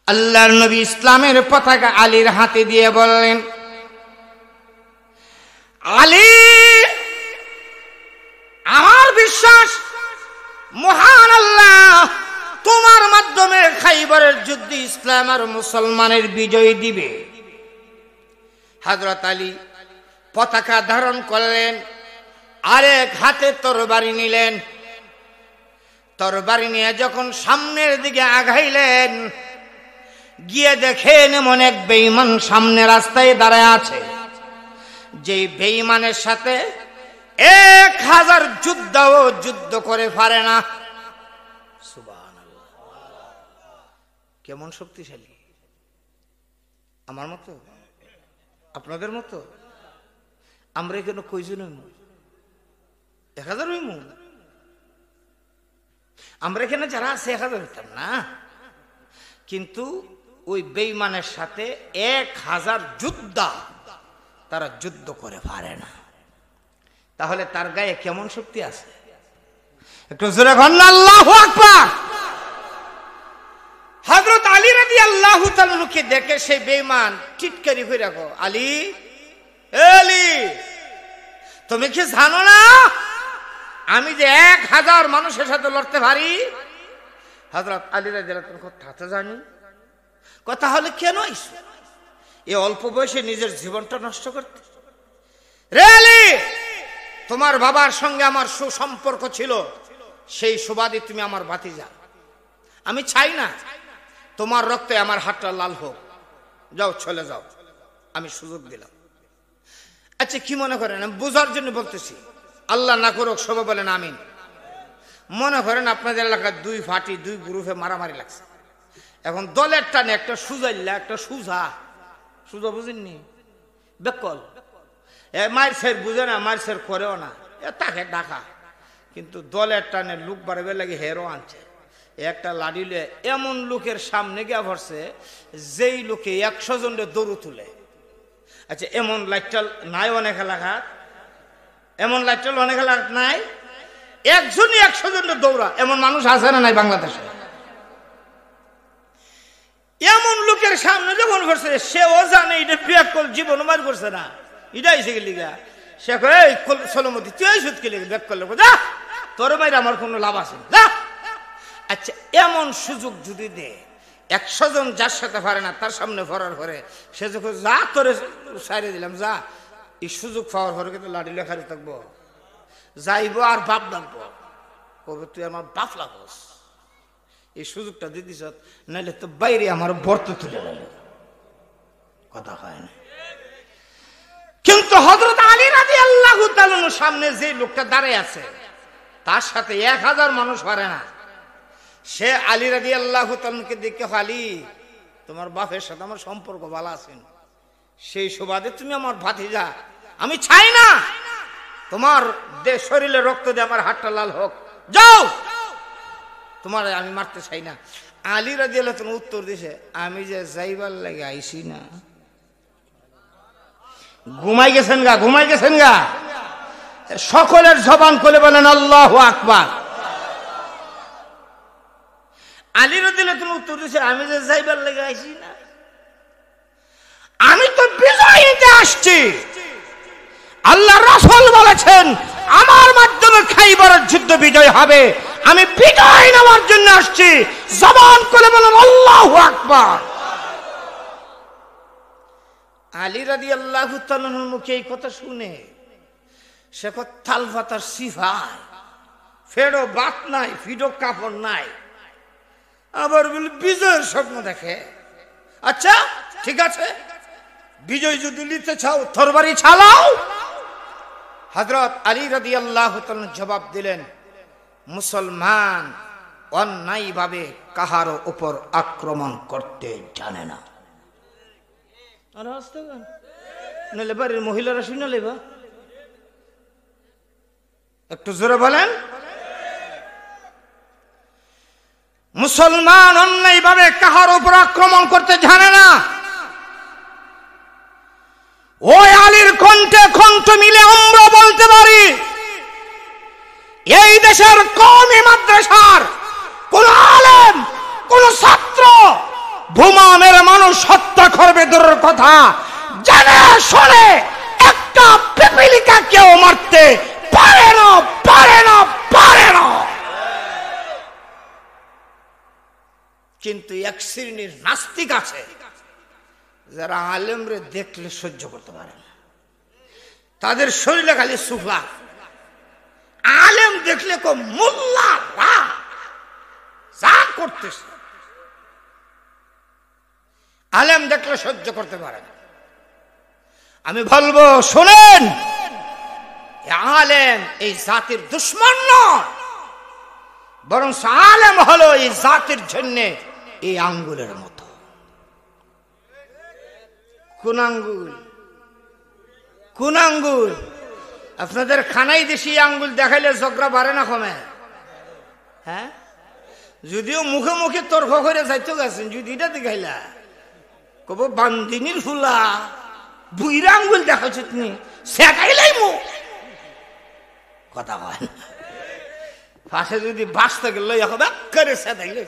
আল্লাহর নবী ইসলামের পতাকা আলীর হাতে দিয়ে বললেন, আলী, আমার বিশ্বাস মহান আল্লাহ তোমার মাধ্যমে খাইবরের যুদ্ধে ইসলাম আর মুসলমানের বিজয় দিবে। হযরত আলী পতাকা ধারণ করলেন, আরেক হাতে তরবারি নিলেন। তরবারি নিয়ে যখন সামনের দিকে আগাইলেন, গিয়ে দেখেন এমন এক বেঈমান সামনে রাস্তায় দাঁড়ায় আছে, যে বেঈমানের সাথে 1000 যোদ্ধাও যুদ্ধ করে পারে না। সুবহানাল্লাহ, কেমন শক্তিশালী! আমার মতো, আপনাদের মতো। আমরা এখানে কয়জন হইমু? 1000 হইমু? আমরা এখানে যারা আছে 1000 হইতাম না, কিন্তু ওই বেঈমানের সাথে 1000 যোদ্ধা তারা যুদ্ধ করে পারে না। তাহলে তার গায়ে কেমন শক্তি আছে? একটু জোরে বলেন আল্লাহু আকবার। হযরত আলী রাদিয়াল্লাহু তাআলা কে দেখে সেই বেঈমান টিটকারি করে রাখো, আলী, আলী, তুমি কি জানো না আমি যে 1000 মানুষের সাথে লড়তে পারি? হযরত আলী রাদিয়াল্লাহু তাআলা কথা জানি। কথা হলে কেন আইছো এই অল্প বয়সে নিজের জীবনটা নষ্ট করতে? রে আলী, তোমার বাবার সঙ্গে আমার সুসম্পর্ক ছিল, সেই সুবাদে তুমি আমার ভাতিজা। আমি চাই না তোমার রক্তে আমার হাতটা লাল হোক। যাও, চলে যাও, আমি সুযোগ দিলাম। আচ্ছা, কি মনে করেন? আমি বোঝার জন্য বলতেছি, আল্লাহ না করুক, সবাই বলেন আমিন। মনে করেন আপনাদের এলাকায় 2 পার্টি 2 গ্রুপে মারামারি লাগছে। এখন দলের টানে একটা সুজাইল্লা, একটা সুজা বুঝেননি, বেকল, মায়ের সের বুঝে না, মায়ের সের করেও না, তাকে ডাকা। কিন্তু দলের টানে লোক বাড়াবে লাগে, হেরো আনছে। একটা লাড়িলে এমন লোকের সামনে গিয়া ভরছে, যেই লোকে 100 জনের দৌড় তুলে। আচ্ছা, এমন লাইটাল নাই অনেক এলাকাত, এমন লাইটাল অনেক এলাকাত নাই। একজনই 100 জনের দৌড়া, এমন মানুষ আছে না নাই বাংলাদেশে? এমন লোকের সামনে যখন করছে, সেও জানে এটা বেকল, জীবন মার করছে না, এটা এসে গেলি গা। সে কয়ে, সলমতি তুই সুদকে লেগে বেক করলে, যা, তোর বাইরে আমার কোনো লাভ আছে যা। আচ্ছা, এমন সুযোগ যদি দে, 100 জন যার সাথে পারে না তার সামনে ভরার পরে সে যখন যা তোরে সারিয়ে দিলাম, যা, এই সুযোগ পাওয়ার পরে কিন্তু লাড়ি লেখারি থাকবো, যাইব আর বাপ ডাকবো, কবে তুই আমার বাপ লাগস। এই সুযোগটা দিদিস, নাইলে তো বাইরে আমার বর্ত তুলে গেল। কথা হয় না। কিন্তু হযরত আলী রাদিয়াল্লাহু তাআলার সামনে যে লোকটা দাঁড়িয়ে আছে, তার সাথে 1000 মানুষ পারে না। সে আলী রাদিয়াল্লাহু তাআলাকে দেখে, আলী, তোমার বাপের সাথে আমার সম্পর্ক ভালো আছে, সেই সুবাদে তুমি আমার ভাতিজা। আমি চাই না তোমার শরীরে রক্ত দিয়ে আমার হাতটা লাল হোক, যাও, তোমার আমি মারতে চাই না। আলী রাদিয়াল্লাহু তাআলা উত্তর দিছে, আমি যে যাইবার লাগে আইছি না। ঘুমাই গেছেন গা, ঘুমাই গেছেন গা। সকলের জবান খুলে বলেন আল্লাহু আকবার। আলী রাদিয়াল্লাহু তাআলা উত্তর দিছে, আমি যে যাইবার লাগে আইছি না, আমি তো বিজয় নিতে আসছি। আল্লাহ রাসূল বলেছেন, আমার মাধ্যমে খাইবরের যুদ্ধ বিজয় হবে, আমি বিজয় নেওয়ার জন্য আসছি। জবান খুলে বলেন আল্লাহু আকবার। আলী রাদিয়াল্লাহু তাআলার মুখে এই কথা শুনে সে তাল পাতার সিফায়, ফেরো বাত নাই, ফিডো কাপড় নাই, আবার বলে বিজয়ের স্বপ্ন দেখে। আচ্ছা, ঠিক আছে, বিজয় যদি নিতে চাও তরবারি চালাও। হযরত আলী রাদিয়াল্লাহু তাআলা জবাব দিলেন, মুসলমান অন্যায়ভাবে কাহারও উপর আক্রমণ করতে জানে না। আর আসতে নাহলে বাড়ির মহিলারা শুনে লেবা, একটু জোরে বলেন। মুসলমান অন্যায়ভাবে কাহার উপর আক্রমণ করতে জানে না। ওই আলীর কণ্ঠে কণ্ঠ মিলে আমরা বলতে পারি, এই দেশের কওমি মাদ্রাসার কোন আলেম, কোন ছাত্র বোমা করবে দূরের কথা, জানে শোনে একটা পিপিলিকা কেউ মারতে পারে না, পারে না, পারে না। কিন্তু এক শ্রেণীর নাস্তিক আছে যারা আলেমরে দেখলে সহ্য করতে পারে না, তাদের শরীরে খালি সুফলা। আলেম দেখলে কো মোল্লা যা করতেছে, আলেম দেখলে সহ্য করতে পারে না। আমি বলবো শোনেন, আলেম এই জাতির দুশ্মন নয়, বরং আলেম হলো এই জাতির জন্য এই আঙ্গুলের মতো। কোন আঙ্গুল? কোন আঙ্গুল? আপনাদের খানাই দেশি আঙ্গুল দেখাইলে ঝগড়া বাড়ে না কমে? হ্যাঁ, যদিও মুখে মুখে তর্ক করে যাইতে গেছেন, যদি এটা দেখাইলা কব বান্দিনীর ফুলা বুইরা আঙ্গুল দেখাচ্ছ তুমি, শেখাইলাই মুখ কথা হয় না। পাশে যদি বাঁচতে গেল করে সেদাইলে,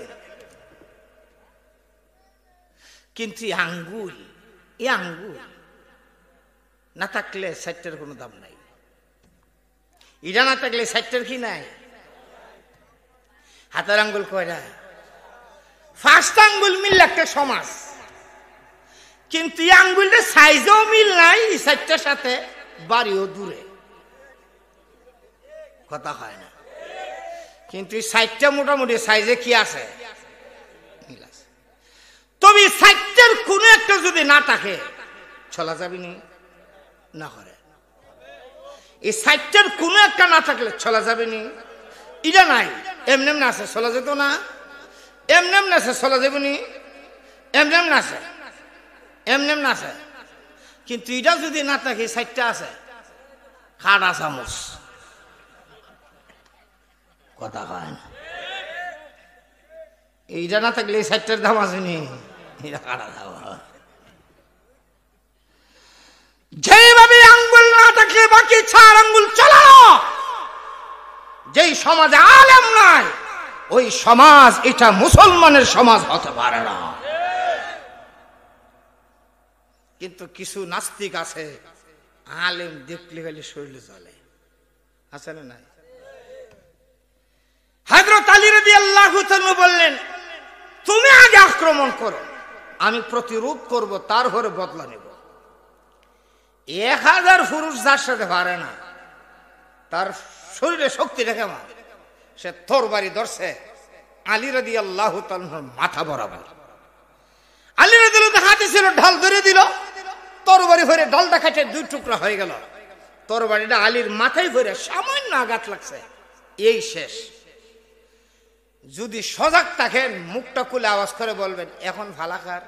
কিন্তু আঙ্গুল, এই আঙ্গুল না থাকলে সাইটের কোনো দাম নাই। এটা না থাকলে সাইটের কি নাই? হাতের আঙ্গুল কয়টা? 5টা আঙ্গুল মিললে একটা সমাজ, কিন্তু এই আঙ্গুলটা সাইজও মিল নাই, এই সাইটটার সাথে বাড়িও দূরে কথা হয় না। কিন্তু এই সাইটটা মোটামুটি সাইজে কি আছে? মিল আছে। তবে সাইটটার কোনো একটা যদি না থাকে চলা যাবে না করে, এই সাইটটার কোনো একটা না থাকলে চলা যাবে নি। এটা নাই, এমনেম না আছে চলা যেত না, এমনেম না আছে চলা যাবে নি, এমনেম না আছে, এমনেম না আছে। কিন্তু এটা যদি না থাকে, সাইটটা আছে খাড়া চামচ কথা হয় না। এইটা না থাকলে এই সাইটটার দাম আছে নি, এটা খাড়া দাম। যেভাবে আঙ্গুল না থাকলে বাকি 4 আঙ্গুল চালানো, যেই সমাজে আলেম নাই ওই সমাজ এটা মুসলমানের সমাজ হতে পারে না। কিন্তু কিছু নাস্তিক আছে, আলেম দেখলে খালি শরীরে চলে, আছে না নাই? হযরত আলী রাদিয়াল্লাহু তাআলা বললেন, তুমি আগে আক্রমণ করো, আমি প্রতিরোধ করব, তারপরে বদলা নেব। 1000 পুরুষ যার সাথে পারে না, তার শরীরে শক্তি রেখে সে তরবারি ধরছে আলী রাদিয়াল্লাহু তাআলার মাথা বরাবর। আলী রাদিয়াল্লাহু হাতে ছিল ঢাল, ধরে দিল, তরবারি ভরে ঢালটা কেটে 2 টুকরা হয়ে গেল। তরবারিটা আলীর মাথায় ভরে সামান্য আঘাত লাগছে, এই শেষ। যদি সজাগ থাকেন মুখটা খুলে আওয়াজ করে বলবেন, এখন ফালাকার।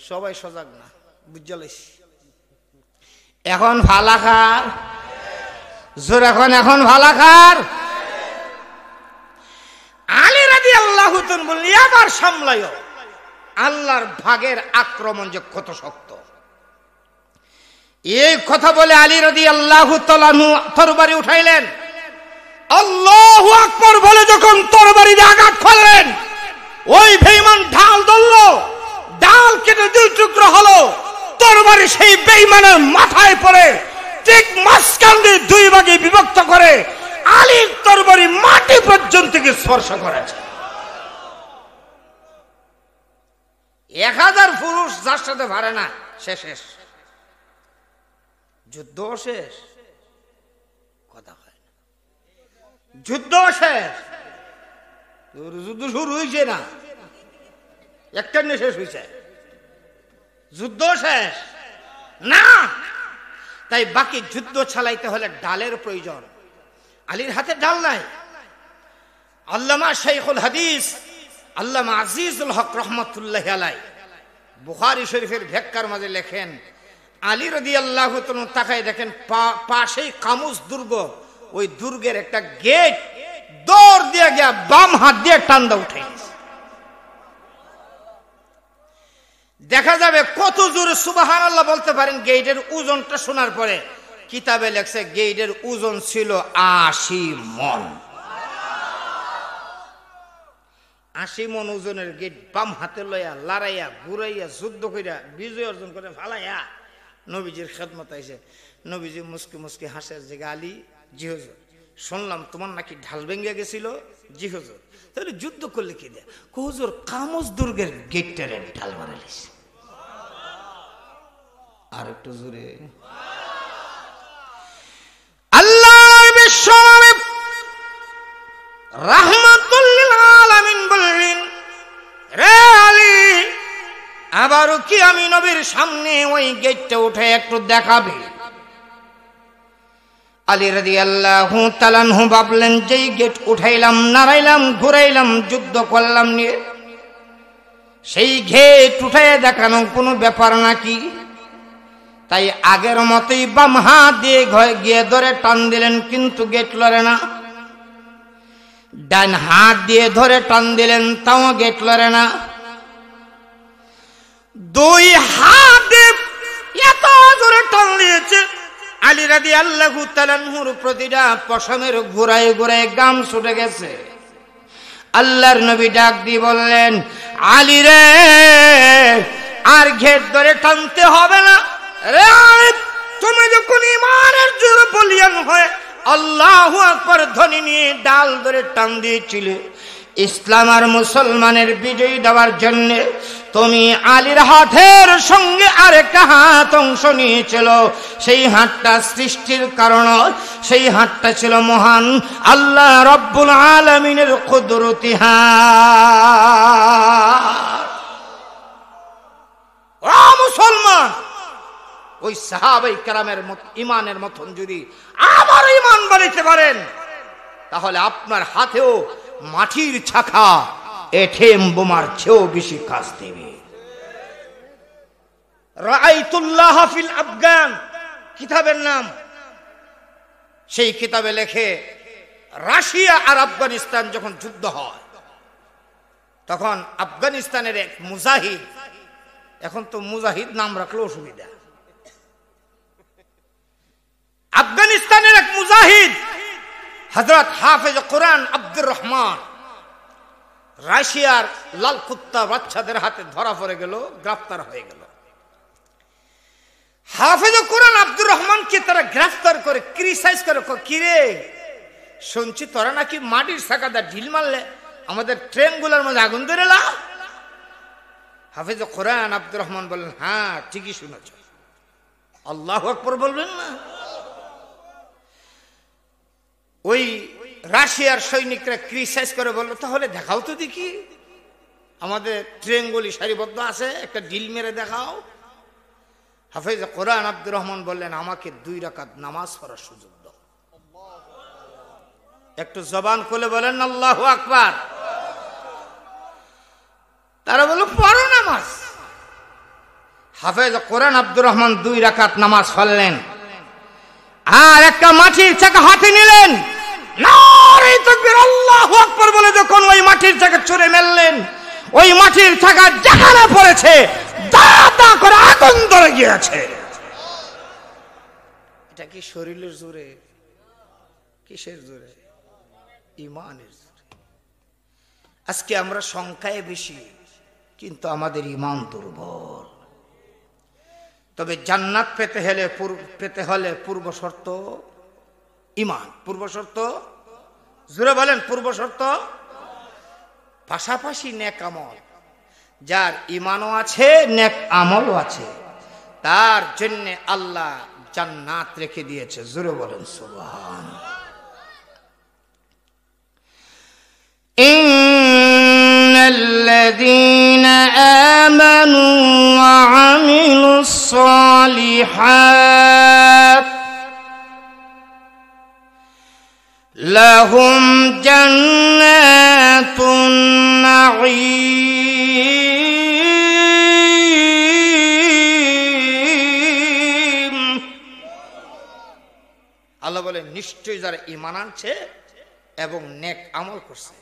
সবাই সজাগ না, বুঝালাইছি। এখন ফালাকার জোর, এখন ফালাকার। আলী রাদিয়াল্লাহু তাআলা বললেন, আবার সামলাইও, আল্লাহর ভাগের আক্রমণ যে কত শক্ত। এই কথা বলে আলী রাদিয়াল্লাহু তাআলা তরবারি উঠাইলেন। আল্লাহু আকবার বলে যখন তরবারি দিয়ে আঘাত করলেন, ওই বেঈমান ঢাল ধরল, ডাল কেটে 2 টুকরো হলো। তরবারি সেই বেঈমানের মাথায় পড়ে ঠিক মাঝখান দিয়ে 2 ভাগে বিভক্ত করে আলীর তরবারি মাটি পর্যন্ত স্পর্শ করেছে। 1000 পুরুষ যার সাথে পারে না, শেষ। যুদ্ধ শেষ, কথা হয় না। যুদ্ধ শেষ, যুদ্ধ শুরু হয়েছে না, একটা নিয়ে শেষ হয়েছে, যুদ্ধ শেষ না। তাই বাকি যুদ্ধ চালাইতে হলে ডালের প্রয়োজন। আলীর হাতে ডাল নাই। আল্লামা শাইখুল হাদিস আল্লামা আজিজুল হক রহমতুল্লাহি আলাইহি বুখারী শরীফের ব্যাখ্যার মাঝে লেখেন, আলী রাদিয়াল্লাহু তাআলা তাকায় দেখেন পাশেই কামুস দুর্গ, ওই দুর্গের একটা গেট দৌড় দিয়ে গিয়া বাম হাত দিয়ে টান্দা উঠে গেছে। দেখা যাবে কত জোরে সুবহানাল্লাহ বলতে পারেন। গেটের ওজনটা শোনার পরে কিতাবে লেখছে গেটের ওজন ছিল 80 মণ। 80 মণ ওজনের গেট বাম হাতে লইয়া লড়াইয়া ঘুরাইয়া যুদ্ধ কইরা বিজয় অর্জন করে ফালাইয়া নবীজির খেদমত আইছে। নবীজি মুস্কি মুস্কি হাসের যে আলী, জি হুজুর, শুনলাম তোমার নাকি ঢাল ভেঙে গেছিল। জি হুজুর। তাহলে যুদ্ধ করলে কি দেয়? হুজুর কামজ দুর্গের গেটটারে ঢাল মারালিস। আর একটু জোরে। আল্লাহ বিশ্বনবী রাহমাতুল লিল আলামিন বললেন, রে আলী, আবারও কি আমি নবীর সামনে ওই গেটটা উঠে একটু দেখাবে? আলী রাদিয়াল্লাহু তাআলা আনহু ভাবলেন, যেই গেট উঠাইলাম, নাড়াইলাম, ঘুরাইলাম, যুদ্ধ করলাম নিয়ে, সেই গেট উঠাইয়া দেখানো কোনো ব্যাপার নাকি? তাই আগের মতোই বাম হাত দিয়ে গিয়ে ধরে টান দিলেন, কিন্তু গেট লড়ে না। ডান হাত দিয়ে ধরে টান দিলেন, তাও গেট লড়ে না। দুই হাত এত জোরে টান দিয়েছে, আলী রাদিয়াল্লাহু তাআলা আনহুর প্রতিটা পশমের ঘুরায় ঘুরায় গাম ছুটে গেছে। আল্লাহর নবী ডাক দিয়ে বললেন, আলী রে, আর ঘেট ধরে টানতে হবে না। রে আলী, তুমি যখন ঈমানের জোরে বলিয়ান হয় আল্লাহু আকবার ধ্বনি নিয়ে ডাল ধরে টান দিয়েছিলে ইসলাম আর মুসলমানের বিজয় দেওয়ার জন্য, তুমি আলীর হাতের সঙ্গে আরেকটা হাত অংশ নিয়েছিল। সেই হাতটা সৃষ্টির কারণ, সেই হাতটা ছিল মহান আল্লাহ রব্বুল আলামিনের কুদরতি হাত। ও মুসলমান, ওই সাহাবাই কেরামের ইমানের মতন যদি আমার ইমান বাড়াইতে পারেন, তাহলে আপনার হাতেও মাটির ছাকা এটিএম বোমার চেয়েও বেশি কাজ দেবে। রাআইতুল্লাহ ফিল আফগান কিতাবের নাম। সেই কিতাবে লেখে, রাশিয়া আর আফগানিস্তান যখন যুদ্ধ হয়, তখন আফগানিস্তানের এক মুজাহিদ, এখন তো মুজাহিদ নাম রাখলে অসুবিধা, আফগানিস্তানের এক মুজাহিদ হযরত হাফেজ কোরআন আব্দুর রহমান রাশিয়ার লাল কুত্তা বাচ্চাদের হাতে ধরা পড়ে গেল, গ্রেফতার হয়ে গেল। হাফেজ কোরআন আব্দুর রহমানকে তারা গ্রেফতার করে ক্রিটিসাইজ করে, কিরে শুনছি তোরা নাকি মাটির চাকাটা ঢিল মারলে আমাদের ট্রেনগুলোর মধ্যে আগুন ধরে লা। হাফেজ কোরআন আব্দুর রহমান বললেন, হ্যাঁ ঠিকই শুনেছ। আল্লাহু আকবার বলবেন না? ওই রাশিয়ার সৈনিকরা ক্রিটিসাইজ করে বলল, তাহলে দেখাও তো দেখি, আমাদের ট্রেনগুলি সারিবদ্ধ আছে, একটা ঢিল মেরে দেখাও। হাফেজ কোরআন আব্দুর রহমান বললেন, আমাকে 2 রাকাত নামাজ পড়ার সুযোগ দাও। একটু জবান খুলে বলেন আল্লাহু আকবার। তারা বলল, পড়ো নামাজ। হাফেজ কোরআন আব্দুর রহমান 2 রাকাত নামাজ পড়লেন, আর একটা মাটির চাকা হাতে নিলেন, নারে তাকবীর আল্লাহু আকবার বলে যখন ওই মাটির চাকা ছুঁড়ে মেললেন, ওই মাটির চাকা যেখানে পড়েছে দাদা করে আগুন ধরে গিয়েছে। এটা কি শরীরের জোরে? কিসের জোরে? ইমানের জোরে। আজকে আমরা সংখ্যায় বেশি, কিন্তু আমাদের ইমান দুর্বল। তবে জান্নাত পেতে হলে পূর্ব শর্ত ইমান। পূর্ব শর্ত জোরে বলেন, পূর্ব শর্ত পাশাপাশি নেক আমল। যার ইমানও আছে, নেক আমলও আছে, তার জন্য আল্লাহ জান্নাত রেখে দিয়েছে। জোরে বলেন সুবহানাল্লাহ। ইন্নাল্লাযীনা আমানু ওয়া আমিলুস সালিহাত লাহুম জান্নাতুন নাঈম। আল্লাহ বলেন, নিশ্চয়ই যারা ঈমান আনছে এবং নেক আমল করছে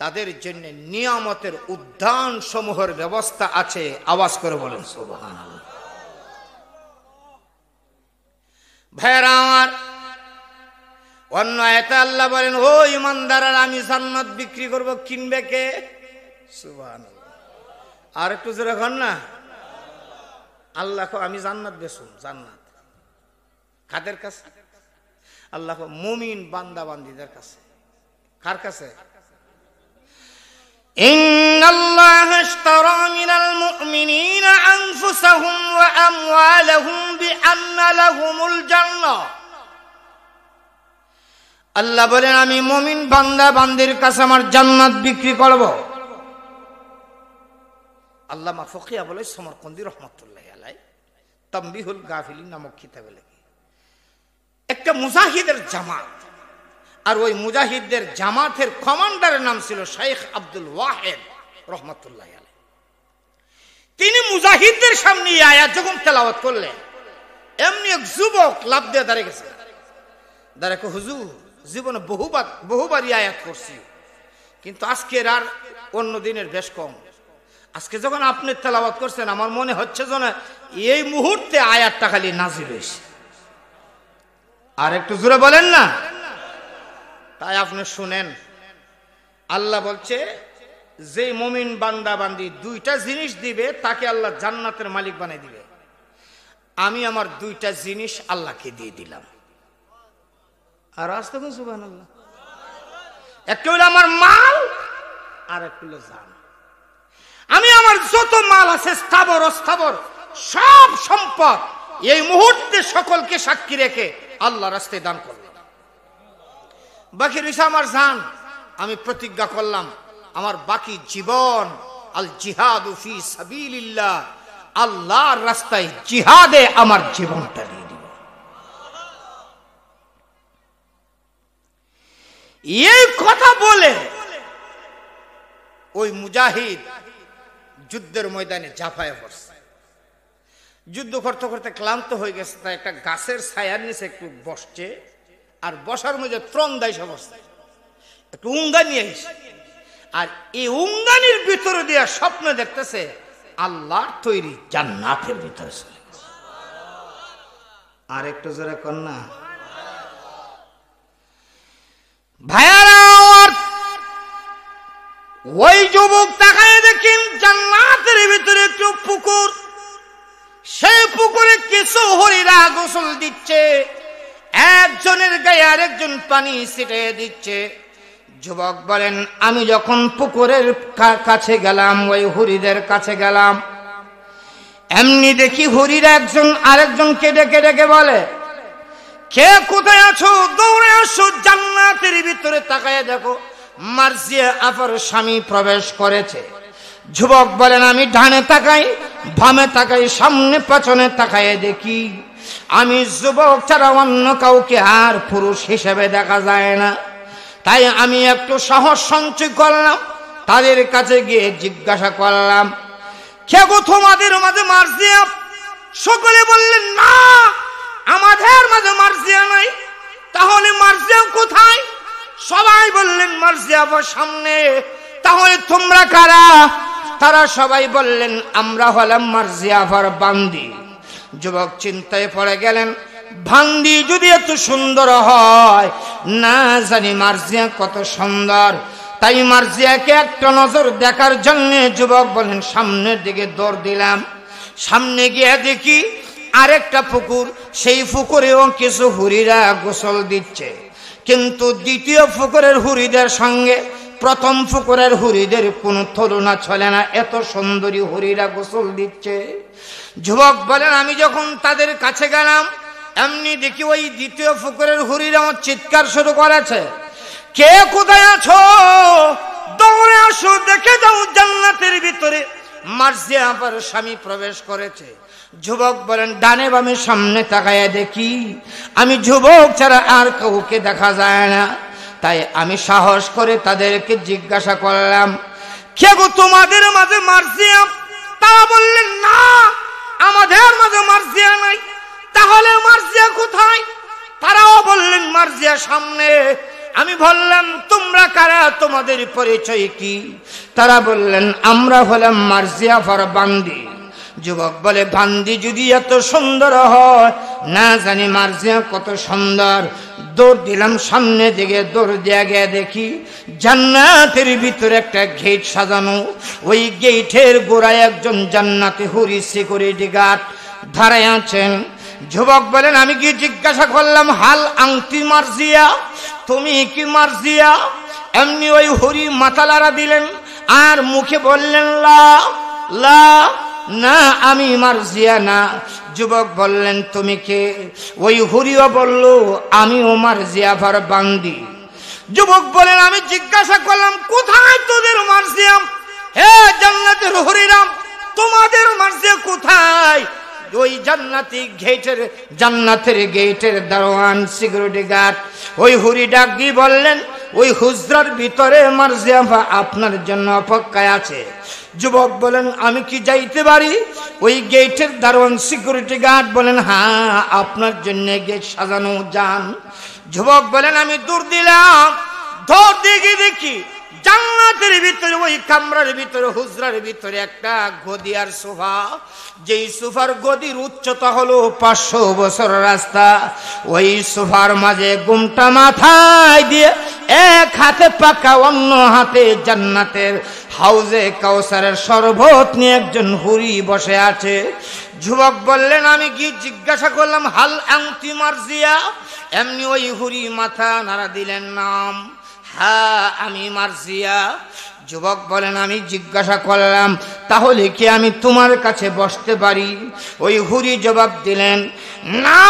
তাদের জন্য নিয়ামতের উদ্যান সমূহের ব্যবস্থা আছে। আওয়াজ করে বলেন সুবহানাল্লাহ। ভাইরা আমার, অন্য আয়াতে আল্লাহ বলেন, ও ইমানদাররা, আমি জান্নাত বিক্রি করব, কিনবে কে? সুবহানাল্লাহ। আর একটু জোরে কর না। আল্লাহ আমি জান্নাত বেচুম। জান্নাত কাদের কাছে? আল্লাহ মুমিন বান্দা বান্দীদের কাছে। কার কাছে? ইন্নাল্লাহা ইশতারা মিনাল মুমিনিনা আনফুসাহুম ওয়া আমওয়ালাহুম বিআন্না লাহুমুল জান্নাহ। আল্লাহ বলেন আমি মুমিন বান্দা বান্দির কাছে আমার জান্নাত বিক্রি করব। আল্লামা ফকিহ বলে সমরকন্দি রহমাতুল্লাহি আলাইহি তামবিহুল গাফিলিন নামক কিতাবে লেখে একটা মুজাহিদের জামাত, আর ওই মুজাহিদদের জামাতের কমান্ডারের নাম ছিল শেখ আব্দুল ওয়াহিদ রহমাতুল্লাহি আলাইহি। তিনি মুজাহিদদের সামনে এই আয়াত যখন তেলাওয়াত করলেন, এমনি এক যুবক লাফ দিয়ে দাঁড়িয়ে গেছে। দাঁড়াকে হুজুর জীবনে বহুবার এই আয়াত করছি, কিন্তু আজকের আর অন্য দিনের বেশ কম। আজকে যখন আপনি তেলাওয়াত করছেন আমার মনে হচ্ছে যেন এই মুহূর্তে আয়াতটা খালি নাজিল হয়েছে। আর একটু জোরে বলেন না। তাই আপনি শুনেন, আল্লাহ বলছে যে মুমিন বান্দা বান্দি দুইটা জিনিস দিবে তাকে আল্লাহ জান্নাতের মালিক বানিয়ে দিবে। আমি আমার দুইটা জিনিস আল্লাহকে দিয়ে দিলাম। আর আসতে সুবহানাল্লাহ। একটা হলো আমার মাল, আর একটা হলো জান। আমি আমার যত মাল আছে স্থাবর অস্থাবর সব সম্পদ এই মুহূর্তে সকলকে সাক্ষী রেখে আল্লাহ রাস্তায় দান করলাম। বাকি রইছে আমার জান। আমি প্রতিজ্ঞা করলাম আমার বাকি জীবন আল জিহাদু ফি সাবিলিল্লাহ, আল্লাহর রাস্তায় জিহাদে আমার জীবনটা দিয়ে দিব। এই কথা বলে ওই মুজাহিদ যুদ্ধের ময়দানে ঝাঁপায় পড়ছে। যুদ্ধ করতে করতে ক্লান্ত হয়ে গেছে, তাই একটা গাছের ছায়ার নিচে একটু বসছে, আর বসার মধ্যে ত্রন্দাই বসছে, একটু উঙ্গানি আইছে। আর এই উঙ্গানির ভিতরে দিয়ে স্বপ্ন দেখতেছে আল্লাহর তৈরি জান্নাতের ভিতরে চলে গেছে। আর একটু জোরে কন্যা ভাইয়ারা, ওই যুবক তাকায় দেখেন জান্নাতের ভিতরে একটু পুকুর, সেই পুকুরে কিছু হরিণা গোসল দিচ্ছে, একজনের গায়ে আরেকজন পানি ছিটিয়ে দিচ্ছে। যুবক বলেন আমি যখন পুকুরের কাছে গেলাম, ওই হরিদের কাছে গেলাম, এমনি দেখি হরিরা একজন আরেকজনকে ডেকে ডেকে বলে কে কোথায় আছো, দৌড়ে আসো, জান্নাতের ভিতরে তাকায় দেখো মার্জিয়া আপার স্বামী প্রবেশ করেছে। যুবক বলেন আমি ডানে তাকাই, বামে তাকাই, সামনে পেছনে তাকায় দেখি আমি যুবক ছাড়া অন্য কাউকে আর পুরুষ হিসেবে দেখা যায় না। তাই আমি একটু সাহস সঞ্চয় করলাম, তাদের কাছে গিয়ে জিজ্ঞাসা করলাম কে গো তোমাদের মাঝে মার্জিয়া? সকলে বললেন না, আমাদের মাঝে মার্জিয়া নাই। তাহলে মার্জিয়া কোথায়? সবাই বললেন মার্জিয়া সামনে। তাহলে তোমরা কারা? তারা সবাই বললেন আমরা হলাম মার্জিয়াফার বান্দি। যুবক চিন্তায় পড়ে গেলেন, বান্দি যদি এত সুন্দর হয়, না জানি মার্জিয়া কত সুন্দর। তাই মার্জিয়াকে একটা নজর দেখার জন্য যুবক বলেন সামনের দিকে দৌড় দিলাম। সামনে গিয়ে দেখি আরেকটা পুকুর, সেই পুকুরেও কিছু হুরিরা গোসল দিচ্ছে, কিন্তু দ্বিতীয় পুকুরের হুরিদের সঙ্গে প্রথম পুকুরের হুরিদের কোনো তুলনা চলে না, এত সুন্দরী হুরিরা গোসল দিচ্ছে। যুবক বলেন আমি যখন তাদের কাছে গেলাম, এমনি দেখি ওই দ্বিতীয় পুকুরের হুরিরা আমার চিৎকার শুরু করেছে কে কোথায় আছো, দৌড়ে আসো, দেখে যাও জান্নাতের ভিতরে মার্জিয়া আপার স্বামী প্রবেশ করেছে। যুবক বলেন ডানে বামে সামনে তাকায় দেখি আমি যুবক ছাড়া আর কাউকে দেখা যায় না। তাই আমি সাহস করে তাদেরকে জিজ্ঞাসা করলাম কে গো তোমাদের মাঝে মার্জিয়া? তারা বললেন না, আমাদের মাঝে মার্জিয়া নাই। তাহলে মার্জিয়া কোথায়? তারাও বললেন মার্জিয়া সামনে। আমি বললাম তোমরা কারা, তোমাদের পরিচয় কি? তারা বললেন আমরা হলাম মার্জিয়া ফর বান্দি। যুবক বলে বান্দি যদি এত সুন্দর হয়, না জানি মার্জিয়া কত সুন্দর। দৌড় দিলাম সামনে দিকে, দৌড় দিয়ে গিয়ে দেখি জান্নাতের ভিতরে একটা গেট সাজানো। ওই গেটের গোড়ায় একজন জান্নাতি হুরি সিকিউরিটি গার্ড দাঁড়ায় আছেন। যুবক বলেন আমি কি জিজ্ঞাসা করলাম, হাল আংটি মার্জিয়া, তুমি কি মার্জিয়া? এমনি ওই হুরি মাতালারা দিলেন আর মুখে বললেন লা লা, না আমি মার্জিয়া না। যুবক বললেন তুমি কে? ওই হুরিও বলল আমিও মার্জিয়া ভার বান্দি। যুবক বলেন আমি জিজ্ঞাসা করলাম কোথায় তোদের মার্জিয়া? হে জান্নাতের হুরিরাম, তোমাদের মার্জিয়া কোথায়? ওই জান্নাতের গেটের দারোয়ান সিকিউরিটি গার্ড ওই হুরি ডাক দিয়ে বললেন ওই হুজরার ভিতরে মার্জিয়া আপনার জন্য অপেক্ষায় আছে। যুবক বলেন আমি কি যাইতে পারি? ওই গেটের দারোয়ান সিকিউরিটি গার্ড বলেন হ্যাঁ আপনার জন্য গেট সাজানো, যান। যুবক বলেন আমি দূর দিলাম, দৌড় দিয়ে দেখি জান্নাতের ভিতরে ওই কামরার ভিতরে হুজরার ভিতরে একটা গদি আর সোফা। যেই সোফার গদির উচ্চতা হলো 500 বছর রাস্তা। ওই সোফার মাঝে ঘুমটা মাথায় দিয়ে এক হাতে পাকা অন্য হাতে জান্নাতের হাউজে কাউসারের শরবত নিয়ে একজন হুরি বসে আছে। যুবক বললেন আমি কি জিজ্ঞাসা করলাম হাল আংটি মার্জিয়া? এমনি ওই হুরি মাথা নাড়া দিলেন, নাম হ্যাঁ আমি মার্জিয়া। যুবক বলেন আমি জিজ্ঞাসা করলাম তাহলে কি আমি তোমার কাছে বসতে পারি? ওই হুরি জবাব দিলেন না,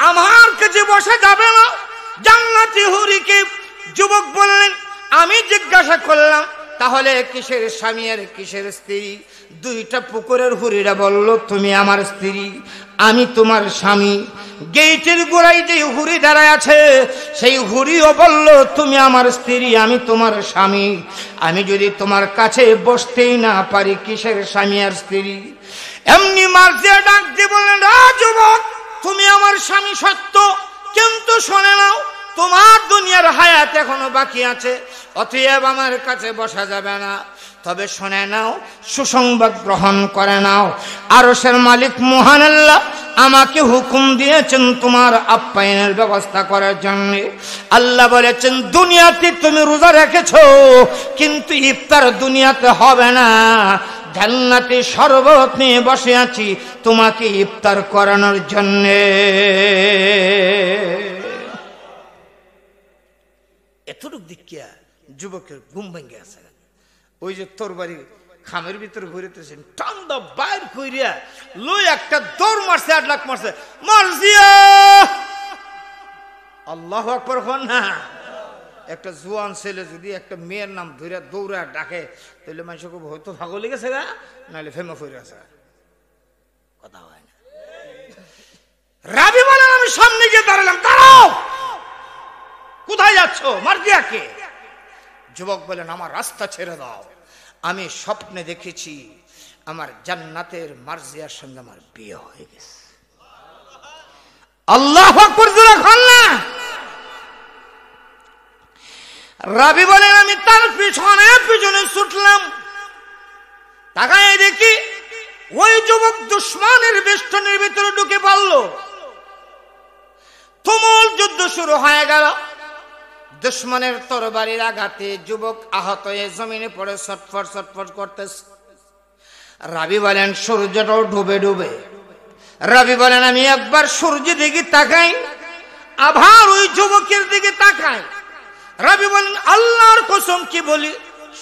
আমার কাছে বসা যাবে না। জান্নাতি হুরিকে যুবক বললেন আমি জিজ্ঞাসা করলাম তাহলে কিসের স্বামী আর কিসের স্ত্রী? দুইটা পুকুরের হুরিরা বলল তুমি আমার স্ত্রী, আমি তোমার স্বামী। গেটের গোড়ায় যে হুরি দাঁড়ায় আছে সেই হুরিও বলল তুমি আমার স্ত্রী, আমি তোমার স্বামী। আমি যদি তোমার কাছে বসতেই না পারি কিসের স্বামী আর স্ত্রী? এমনি মার্জিয়া ডাক দিয়ে বললেন যুবক তুমি আমার স্বামী সত্য, কিন্তু শোনে নাও তোমার দুনিয়ার হায়াত এখনো বাকি আছে, অতএব আমার কাছে বসা যাবে না। তবে শুনে নাও, সুসংবাদ গ্রহণ করে নাও, আরশের মালিক মহান আল্লাহ আমাকে হুকুম দিয়েছেন তোমার আপ্যায়নের ব্যবস্থা করার জন্য। আল্লাহ বলেছেন দুনিয়াতে তুমি রোজা রেখেছো কিন্তু ইফতার দুনিয়াতে হবে না। জান্নাতে শরবত নিয়ে বসে আছি তোমাকে ইফতার করানোর জন্যে। এতটুক দেখিয়া যুবকের ঘুম ভেঙে আছে। ওই যে তরবারি খামের ভিতরে ঘুরিতেছেন টান দা বাইর কইরিয়া লই একটা দৌড় মারছে, 8 লাখ মারছে মার্জিয়া। আল্লাহু আকবার হন না। একটা জোয়ান ছেলে যদি একটা মেয়ের নাম ধরে দৌড়া ডাকে তাহলে মানুষকে হয়তো ভাগল লেগেছে গা, নাহলে ফেমা ফিরে আছে, কথা হয় না। রাবি বলেন আমি সামনে গিয়ে দাঁড়ালাম, দাঁড়াও, কোথায় যাচ্ছ? মার্জিয়াকে। যুবক বলেন আমার রাস্তা ছেড়ে দাও, আমি স্বপ্নে দেখেছি আমার জান্নাতের মার্জিয়ার সঙ্গে আমার বিয়ে হয়ে গেছে। আল্লাহু আকবার জোরে বল না। রাবি বলেন আমি তার পিছনে পিছনে ছুটলাম, তাকায় দেখি ওই যুবক দুশমনের বেষ্টনের ভিতরে ঢুকে পড়ল। তুমুল যুদ্ধ শুরু হয়ে গেল। দুশমনের তরবারির আঘাতে যুবক আহত হয়ে জমিনে পড়ে ছটফট ছটফট করতেছে। রাবি বলেন সূর্যটাও ডুবে ডুবে। রাবি বলেন আমি একবার সূর্যের দিকে তাকাই, আবার ওই যুবকের দিকে তাকাই। রাবি বলেন আল্লাহর কসম কি বলি,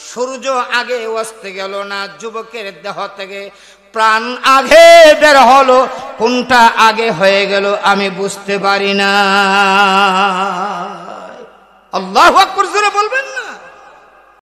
সূর্য আগে অস্তে গেল না, যুবকের দেহ থেকে প্রাণ আগে বের হলো, কোনটা আগে হয়ে গেল আমি বুঝতে পারি না। আল্লাহু আকবার জোরে বলবেন।